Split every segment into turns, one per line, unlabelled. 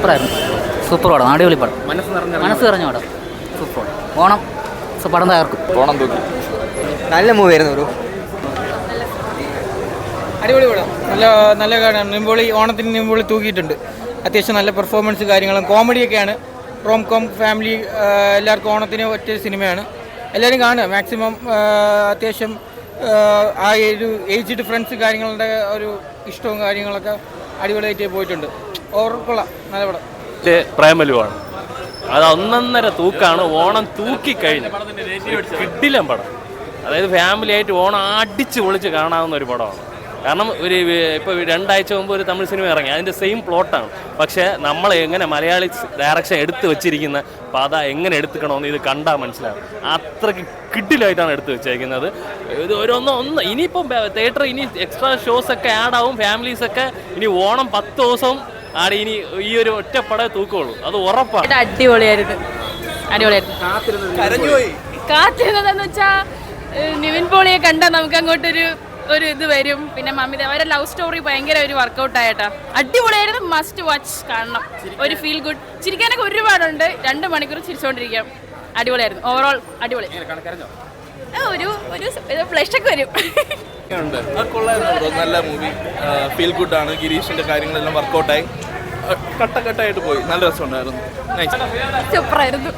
Super പടം, അടിപൊളി പടം, മനസ്സ് നിറഞ്ഞ പടം, സൂപ്പർ പടം. ഓണം പടം തകർക്കും.
ഓണം തൂക്കി
നല്ല മൂവി ആയിരുന്നു ബ്രോ.
അടിപൊളി പടം, നല്ല കാണാൻ. നിമ്പോളി ഓണത്തിന് നിമ്പോളി തൂക്കിയിട്ടുണ്ട്. അത്യാവശ്യം നല്ല പെർഫോമൻസ് കാര്യങ്ങളും കോമഡിയൊക്കെയാണ്. റോം കോം ഫാമിലി എല്ലാവർക്കും ഓണത്തിന് പറ്റിയ സിനിമയാണ്. എല്ലാവരും കാണുക മാക്സിമം. അത്യാവശ്യം ആ ഒരു ഏജ് ഡിഫറൻസ് കാര്യങ്ങളുടെ ഒരു ഇഷ്ടവും കാര്യങ്ങളൊക്കെ അടിപൊളിയായിട്ട് പോയിട്ടുണ്ട്. ഓവർക്കൊള്ളാം, നല്ല പടം.
പ്രേമലുവാണ്, അത് ഒന്നൊന്നര തൂക്കാണ്. ഓണം തൂക്കിക്കഴിഞ്ഞു, കിടിലൻ പടം. അതായത് ഫാമിലി ആയിട്ട് ഓണം അടിച്ച് പൊളിച്ച് കാണാവുന്ന ഒരു പടമാണ്. കാരണം ഇപ്പോൾ 2 ആഴ്ച മുമ്പ് ഒരു തമിഴ് സിനിമ ഇറങ്ങി, അതിൻ്റെ സെയിം പ്ലോട്ടാണ്. പക്ഷേ നമ്മൾ എങ്ങനെ മലയാളി ഡയറക്ഷൻ എടുത്ത് വെച്ചിരിക്കുന്ന പാത എങ്ങനെ എടുത്തുക്കണമെന്ന് ഇത് കണ്ടാൽ മനസ്സിലാവും. അത്രയ്ക്ക് കിഡിലായിട്ടാണ് എടുത്ത് വെച്ചേക്കുന്നത്. ഇത് ഇനിയിപ്പം തിയേറ്റർ ഇനി എക്സ്ട്രാ ഷോസൊക്കെ ആഡാവും. ഫാമിലീസൊക്കെ ഇനി ഓണം 10 ദിവസം ആടെ ഇനി ഈ ഒരു ഒറ്റപ്പടേ തൂക്കുള്ളൂ, അത് ഉറപ്പാണ്.
അടിപൊളിയായിരുന്നു. കാത്തിരുന്നതെന്ന് വെച്ചാൽ നിവിൻ പോളിയെ കണ്ടാൽ നമുക്ക് അങ്ങോട്ടൊരു ഇത് വരും. പിന്നെ മമ്മിത അവരുടെ ലവ് സ്റ്റോറി ഭയങ്കര ഒരു വർക്കൗട്ട് ആയിട്ടാ. അടിപൊളിയായിരുന്നു, മസ്റ്റ് വാച്ച്, കാണണം. ഒരു ഫീൽ ഗുഡ്. ചിരിക്കാനൊക്കെ ഒരുപാടുണ്ട്. 2 മണിക്കൂർ ചിരിച്ചുകൊണ്ടിരിക്കാം. അടിപൊളിയായിരുന്നു, ഓവറോൾ അടിപൊളി. ഒരു ഫ്ലഷൊക്കെ വരും.
നല്ല മൂവി, ഫീൽ ഗുഡ് ആണ്. ഗിരീഷിന്റെ കാര്യങ്ങളെല്ലാം വർക്കൗട്ടായി, കട്ടക്കട്ടായിട്ട് പോയി. നല്ല രസമുണ്ടായിരുന്നു.
സൂപ്പറായിരുന്നു,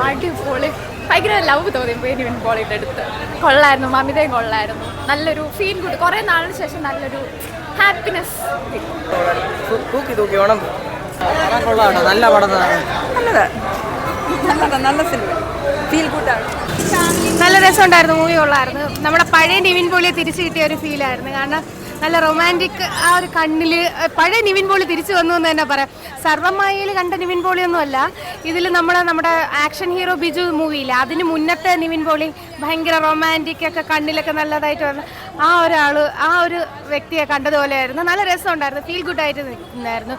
അടിപൊളി. ഭയങ്കര ലവ് തോന്നി നിവിൻ പോളിയുടെ അടുത്ത്. കൊള്ളായിരുന്നു, മമിതയും കൊള്ളായിരുന്നു. നല്ലൊരു ഫീൽ ഗുഡ്. കുറേ നാളിന് ശേഷം നല്ലൊരു ഹാപ്പിനെസ്.
തൂക്കി ഓണം കൊള്ളാട്ടോ, നല്ല പടം, നല്ല സിനിമ, ഫീൽ ഗുഡാണ്.
നല്ല രസമുണ്ടായിരുന്നു, മൂവി കൊള്ളായിരുന്നു. നമ്മുടെ പഴയ നിവിൻ പോളിയെ തിരിച്ചു കിട്ടിയ ഒരു ഫീലായിരുന്നു. കാരണം നല്ല റൊമാൻറ്റിക്, ആ ഒരു കണ്ണിൽ പഴയ നിവിൻ പോളി തിരിച്ചു വന്നു എന്ന് തന്നെ പറയാം. സർവ്വമായയിൽ കണ്ട നിവിൻ പോളിയൊന്നുമല്ല ഇതിൽ. നമ്മുടെ ആക്ഷൻ ഹീറോ ബിജു മൂവിയില്ല, അതിന് മുന്നത്തെ നിവിൻ പോളി ഭയങ്കര റൊമാൻറ്റിക് ഒക്കെ, കണ്ണിലൊക്കെ നല്ലതായിട്ട് വന്ന ആ ഒരു വ്യക്തിയെ കണ്ടതുപോലെയായിരുന്നു. നല്ല രസമുണ്ടായിരുന്നു, ഫീൽ ഗുഡായിട്ട് നിൽക്കുന്നായിരുന്നു.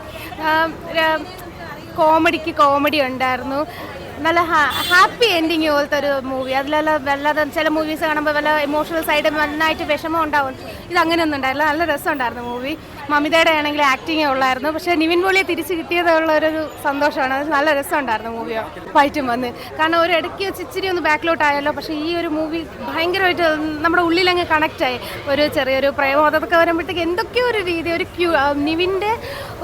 കോമഡി ഉണ്ടായിരുന്നു. നല്ല ഹാപ്പി എൻഡിങ് പോലത്തെ ഒരു മൂവി. അതിലെല്ലാം വല്ലാതെ ചില മൂവീസ് കാണുമ്പോൾ വല്ല ഇമോഷണൽ സൈഡ് നന്നായിട്ട് വിഷമം ഉണ്ടാവും. ഇതങ്ങനെയൊന്നും ഉണ്ടായില്ല, നല്ല രസമുണ്ടായിരുന്നു മൂവി. മമിതയുടെ ആണെങ്കിൽ ആക്ടിങ് ഉള്ളായിരുന്നു. പക്ഷേ നിവിൻ പോളിയെ തിരിച്ച് കിട്ടിയതുള്ളൊരു സന്തോഷമാണ്. അത് നല്ല രസമുണ്ടായിരുന്നു മൂവി ഫൈറ്റും വന്ന്. കാരണം ഒരു ഇടയ്ക്ക് വെച്ച് ഇച്ചിരി ഒന്ന് ബാക്കിലോട്ട് ആയല്ലോ. പക്ഷേ ഈ ഒരു മൂവി ഭയങ്കരമായിട്ട് നമ്മുടെ ഉള്ളിലങ്ങ് കണക്റ്റായി. ഒരു ചെറിയൊരു പ്രേമം അതൊക്കെ വരുമ്പോഴത്തേക്ക് എന്തൊക്കെയോ ഒരു രീതി, ഒരു നിവിൻ്റെ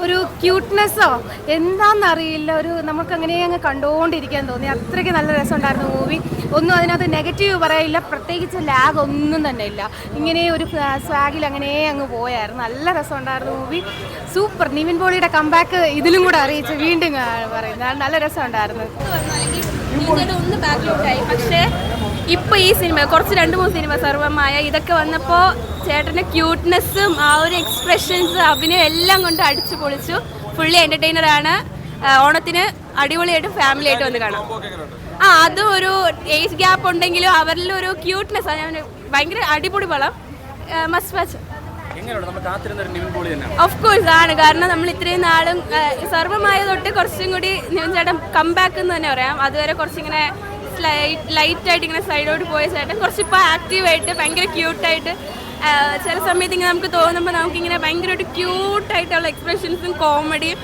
ഒരു ക്യൂട്ട്നെസ്സോ എന്താണെന്നറിയില്ല, ഒരു നമുക്കങ്ങനെ അങ്ങ് കണ്ടുകൊണ്ടിരിക്കാൻ തോന്നി. അത്രയ്ക്ക് നല്ല രസമുണ്ടായിരുന്നു മൂവി. ഒന്നും അതിനകത്ത് നെഗറ്റീവ് പറയില്ല, പ്രത്യേകിച്ച് ലാഗ് ഒന്നും തന്നെ ഇല്ല. ഇങ്ങനെ ഒരു സ്വാഗിൽ അങ്ങനെ അങ്ങ് പോയായിരുന്നു. നല്ല രസമുണ്ടായിരുന്നു മൂവി, സൂപ്പർ. നിവിൻ പോളിയുടെ കംബാക്ക് ഇതിലും കൂടെ അറിയിച്ച് വീണ്ടും പറയുന്നത് നല്ല രസമുണ്ടായിരുന്നു.
ഒന്ന് ബാക്കിലോട്ടായി. പക്ഷേ ഇപ്പോൾ ഈ സിനിമ കുറച്ച് 2-3 സിനിമ സർവമായ ഇതൊക്കെ വന്നപ്പോൾ ചേട്ടൻ്റെ ക്യൂട്ട്നെസ്സും ആ ഒരു എക്സ്പ്രഷൻസ് അഭിനയം എല്ലാം കൊണ്ട് അടിച്ചു പൊളിച്ചു. ഫുള്ളി എൻ്റർടൈനറാണ്. ഓണത്തിന് അടിപൊളിയായിട്ട് ഫാമിലി ആയിട്ട് വന്ന് കാണാം. അതും ഒരു ഏജ് ഗ്യാപ്പ് ഉണ്ടെങ്കിലും അവരിലൊരു ക്യൂട്ട്നെസ് ആണ്. ഭയങ്കര അടിപൊളി പടം, മസ്റ്റ് വാച്ച്. ഓഫ് കോഴ്സ് ആണ്. കാരണം നമ്മൾ ഇത്രയും നാളും സർവമായ തൊട്ട് കുറച്ചും കൂടി നിവിൻ ചേട്ടൻ കംബാക്ക് എന്ന് തന്നെ പറയാം. അതുവരെ കുറച്ചിങ്ങനെ ലൈറ്റായിട്ട് ഇങ്ങനെ സൈഡോട്ട് പോയ ചേട്ടൻ കുറച്ചിപ്പോൾ ആക്റ്റീവായിട്ട് ഭയങ്കര ക്യൂട്ടായിട്ട് ചില സമയത്ത് ഇങ്ങനെ നമുക്ക് തോന്നുമ്പോൾ നമുക്കിങ്ങനെ ഭയങ്കരമായിട്ട് ക്യൂട്ടായിട്ടുള്ള എക്സ്പ്രഷൻസും കോമഡിയും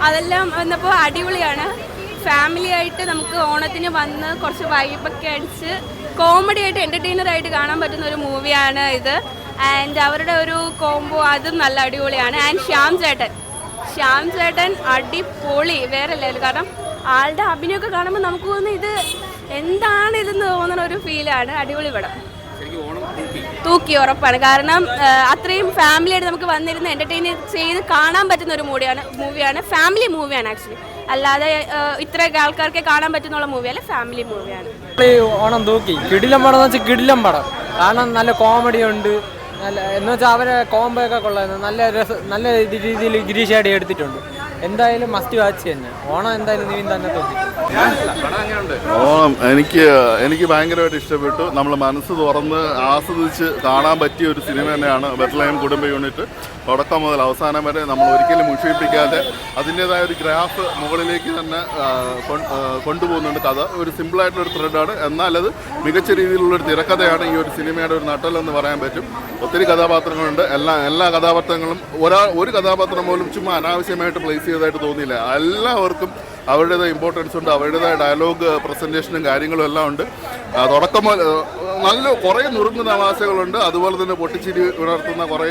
അതെല്ലാം വന്നപ്പോൾ അടിപൊളിയാണ്. ഫാമിലി ആയിട്ട് നമുക്ക് ഓണത്തിന് വന്ന് കുറച്ച് വൈബൊക്കെ അടിച്ച് കോമഡി ആയിട്ട് എൻ്റർടൈനറായിട്ട് കാണാൻ പറ്റുന്ന ഒരു മൂവിയാണ് ഇത്. ആൻഡ് അവരുടെ ഒരു കോംബോ അതും നല്ല അടിപൊളിയാണ്. ആൻഡ് ശ്യാം ചേട്ടൻ അടിപൊളി, വേറെ ലെവൽ. കാരണം ആളുടെ അഭിനയമൊക്കെ കാണുമ്പോൾ നമുക്ക് തോന്നുന്നു ഇത് എന്താണ് ഇതെന്ന് തോന്നുന്ന ഒരു ഫീലാണ്. അടിപൊളി പടം, തൂക്കി ഉറപ്പാണ്. കാരണം അത്രയും ഫാമിലിയായിട്ട് നമുക്ക് വന്നിരുന്ന് എൻ്റർടൈൻ ചെയ്ത് കാണാൻ പറ്റുന്ന ഒരു മൂവിയാണ്. ഫാമിലി മൂവിയാണ് ആക്ച്വലി, അല്ലാതെ ഇത്രയൊക്കെ ആൾക്കാർക്ക് കാണാൻ പറ്റുന്നുള്ള മൂവിയല്ല, ഫാമിലി മൂവിയാണ്.
ഓണം തൂക്കി കിടിലം പടം എന്ന് വെച്ചാൽ കിടിലം പടം. കാരണം നല്ല കോമഡി ഉണ്ട്, നല്ല എന്ന് വെച്ചാൽ അവരെ കോംബോ ഒക്കെ കൊള്ളായിരുന്നു. നല്ല രീതിയിൽ ഗിരീഷാടി എടുത്തിട്ടുണ്ട്. എന്തായാലും മസ്റ്റ് വാച്ച് തന്നെ. ഓണം എന്തായാലും നിവിൻ തന്നെ തോന്നി.
ഓണം എനിക്ക് ഭയങ്കരമായിട്ട് ഇഷ്ടപ്പെട്ടു. നമ്മൾ മനസ്സ് തുറന്ന് ആസ്വദിച്ച് കാണാൻ പറ്റിയ ഒരു സിനിമ തന്നെയാണ് ബെത്ലഹേം കുടുംബ യൂണിറ്റ്. തുടക്കം മുതൽ അവസാനം വരെ നമ്മൾ ഒരിക്കലും മുഷിപ്പിക്കാതെ അതിൻ്റേതായ ഒരു ഗ്രാഫ് മുകളിലേക്ക് തന്നെ കൊണ്ടുപോകുന്നുണ്ട്. കഥ ഒരു സിമ്പിളായിട്ടുള്ളൊരു ത്രെഡാണ്, എന്നാൽ അത് മികച്ച രീതിയിലുള്ളൊരു തിരക്കഥയാണ് ഈ ഒരു സിനിമയുടെ ഒരു നട്ടെല്ലെന്ന് പറയാൻ പറ്റും. ഒത്തിരി കഥാപാത്രങ്ങളുണ്ട്. എല്ലാ കഥാപാത്രങ്ങളും ഒരു കഥാപാത്രം പോലും ചുമ്മാ അനാവശ്യമായിട്ട് പ്ലേസ് ചെയ്തതായിട്ട് തോന്നിയില്ല. എല്ലാവർക്കും അവരുടേതായ ഇമ്പോർട്ടൻസ് ഉണ്ട്, അവരുടേതായ ഡയലോഗ് പ്രസൻറ്റേഷനും കാര്യങ്ങളും എല്ലാം ഉണ്ട്. തുടക്കം നല്ല കുറേ നുറുങ്ങുന്ന തമാശകളുണ്ട്, അതുപോലെ തന്നെ പൊട്ടിച്ചിരി ഉണർത്തുന്ന കുറേ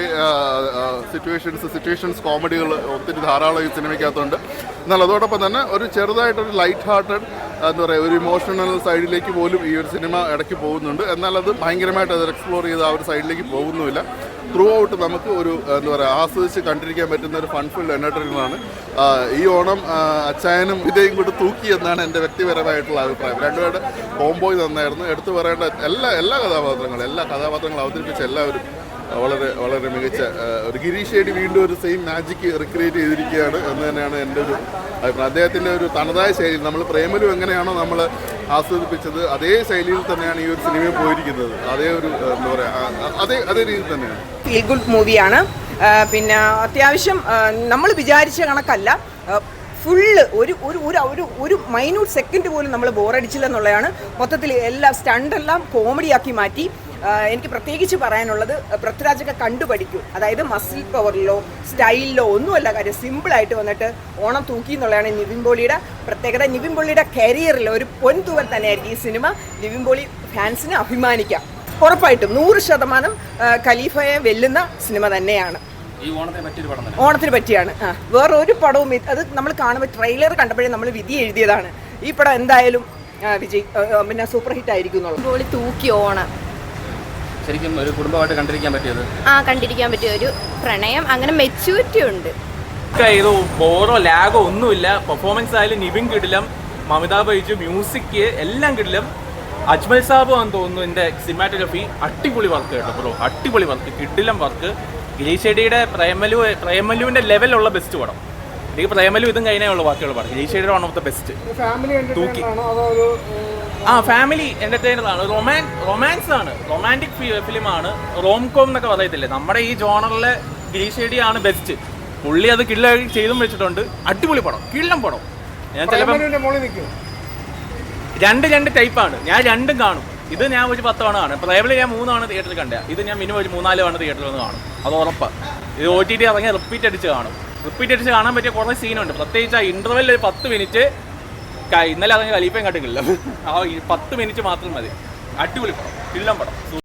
സിറ്റുവേഷൻസ് കോമഡികൾ ഒത്തിരി ധാരാളം ഈ സിനിമയ്ക്കകത്തുണ്ട്. എന്നാൽ അതോടൊപ്പം തന്നെ ഒരു ചെറുതായിട്ടൊരു ലൈറ്റ് ഹാർട്ടഡ് എന്താ പറയുക ഒരു ഇമോഷണൽ സൈഡിലേക്ക് പോലും ഈ ഒരു സിനിമ ഇടയ്ക്ക് പോകുന്നുണ്ട്. എന്നാൽ അത് ഭയങ്കരമായിട്ട് അത് എക്സ്പ്ലോർ ചെയ്ത് ആ ഒരു സൈഡിലേക്ക് പോകുന്നുമില്ല. ത്രൂ ഔട്ട് നമുക്ക് ഒരു എന്താ പറയുക ആസ്വദിച്ച് കണ്ടിരിക്കാൻ പറ്റുന്ന ഒരു ഫൺഫുൾ എൻ്റർടൈനറാണ്. ഈ ഓണം അച്ചായനും ഇതേയും കൂടി തൂക്കി എന്നാണ് എൻ്റെ വ്യക്തിപരമായിട്ടുള്ള അഭിപ്രായം. രണ്ടുപേരുടെ കോംബോയ് നന്നായിരുന്നു. എടുത്തു പറയേണ്ട എല്ലാ കഥാപാത്രങ്ങളും അവതരിപ്പിച്ച എല്ലാവരും വളരെ മികച്ച ഒരു ഗിരീഷ് ഷേഡി വീണ്ടും ഒരു സെയിം മാജിക് റിക്രിയേറ്റ് ചെയ്തിരിക്കുകയാണ് എന്ന് തന്നെയാണ് എൻ്റെ ഒരു അഭിപ്രായം. അദ്ദേഹത്തിൻ്റെ ഒരു തനതായ ശൈലി, നമ്മൾ പ്രേമലു എങ്ങനെയാണോ നമ്മൾ ആസ്വദിപ്പിച്ചത് അതേ ശൈലിയിൽ തന്നെയാണ് ഈ ഒരു സിനിമയിൽ പോയിരിക്കുന്നത്. അതേ ഒരു എന്താ പറയുക അതേ രീതിയിൽ തന്നെയാണ്.
ഫീൽ ഗുഡ് മൂവിയാണ്. പിന്നെ അത്യാവശ്യം നമ്മൾ വിചാരിച്ച കണക്കല്ല, ഫുള്ള് ഒരു മൈന്യൂട്ട് സെക്കൻഡ് പോലും നമ്മൾ ബോറടിച്ചില്ല എന്നുള്ളതാണ്. മൊത്തത്തിൽ സ്റ്റണ്ടെല്ലാം കോമഡിയാക്കി മാറ്റി. എനിക്ക് പ്രത്യേകിച്ച് പറയാനുള്ളത് പൃഥ്വിരാജൊക്കെ കണ്ടുപഠിക്കൂ. അതായത് മസിൽ പവറിലോ സ്റ്റൈലിലോ ഒന്നുമല്ല കാര്യം, സിമ്പിളായിട്ട് വന്നിട്ട് ഓണം തൂക്കി എന്നുള്ളതാണ് നിവിൻ പോളിയുടെ പ്രത്യേകത. നിവിൻ പോളിയുടെ കരിയറിൽ ഒരു പൊൻതൂവൽ തന്നെയായിരിക്കും ഈ സിനിമ. നിവിൻ പോളി ഫാൻസിന് അഭിമാനിക്കാം. ഉറപ്പായിട്ടും 100% ഖലീഫയെ വെല്ലുന്ന സിനിമ തന്നെയാണ്. ഓണത്തിന് പറ്റിയാണ്. വേറെ ഒരു പടവും അത് നമ്മൾ കാണുമ്പോൾ ട്രെയിലർ കണ്ടപ്പോഴേ നമ്മൾ വിധി എഴുതിയതാണ് ഈ പടം എന്തായാലും പിന്നെ സൂപ്പർ ഹിറ്റ് ആയിരിക്കും എന്നുള്ളത്.
തൂക്കി ഓണം
ശരിക്കും ഒരു കുടുംബമായിട്ട് കണ്ടിരിക്കാൻ പറ്റിയ ഒരു പ്രണയം, അങ്ങനെ മെച്യൂരിറ്റി ഉണ്ട്.
ഇത് ബോറോ ലാഗോ ഒന്നുമില്ല. പെർഫോമൻസ് ആയാലും നിവിൻ കിടിലം, മമിത ബൈജു, മ്യൂസിക് എല്ലാം കിടിലം. അജ്മൽ സാബ് ആണെന്ന് തോന്നുന്നു എൻ്റെ സിനിമാറ്റോഗ്രഫി. അടിപൊളി വർക്ക് കേട്ടോ ബ്രോ, അടിപൊളി വർക്ക്, കിടിലം വർക്ക്. ഗിരീഷ് ഷെഡിയുടെ പ്രേമലുവിൻ്റെ ലെവലുള്ള ബെസ്റ്റ് പടം. എനിക്ക് പ്രേമലു ഇതും കഴിഞ്ഞുള്ള ബാക്കിയുള്ള പടം. ഗിരീഷ് ഷെഡിയുടെ വൺ ഓഫ് ദ ബെസ്റ്റ്. തൂക്കി ഫാമിലി എന്റർടൈനർ ആണ്. റൊമാൻസ് ആണ്, റൊമാൻറ്റിക് ഫിലിമാണ്. റോംകോം എന്നൊക്കെ പറയത്തില്ലേ, നമ്മുടെ ഈ ജോണറിലെ ഗിരീഷ് ഷെഡി ആണ് ബെസ്റ്റ്. പുള്ളി അത് കിള്ളായി ചെയ്തും വെച്ചിട്ടുണ്ട്. അടിപൊളി പടം, കിള്ളം പടം. ഞാൻ ചിലപ്പോൾ രണ്ട് ടൈപ്പാണ്, ഞാൻ രണ്ടും കാണും. ഇത് ഞാൻ ഒരു 10 തവണ കാണും. പ്രേമലു ഞാൻ 3 തവണ തിയേറ്ററിൽ കണ്ടേ. ഇത് ഞാൻ മിനിമം ഒരു 3-4 തവണ തിയേറ്ററിൽ നിന്ന് കാണും, അത് ഉറപ്പാണ്. ഇത് OTT ഇറങ്ങി റിപ്പീറ്റ് അടിച്ച് കാണാൻ പറ്റിയ കുറേ സീനുണ്ട്. പ്രത്യേകിച്ച് ആ ഇൻ്റർവെല്ലിൽ 10 മിനിറ്റ് ഇന്നലെ ഇറങ്ങി ഖലീഫയും കണ്ടിട്ടില്ല. ആ 10 മിനിറ്റ് മാത്രം മതി. അടിപൊളി പടം, കിള്ളം പടം.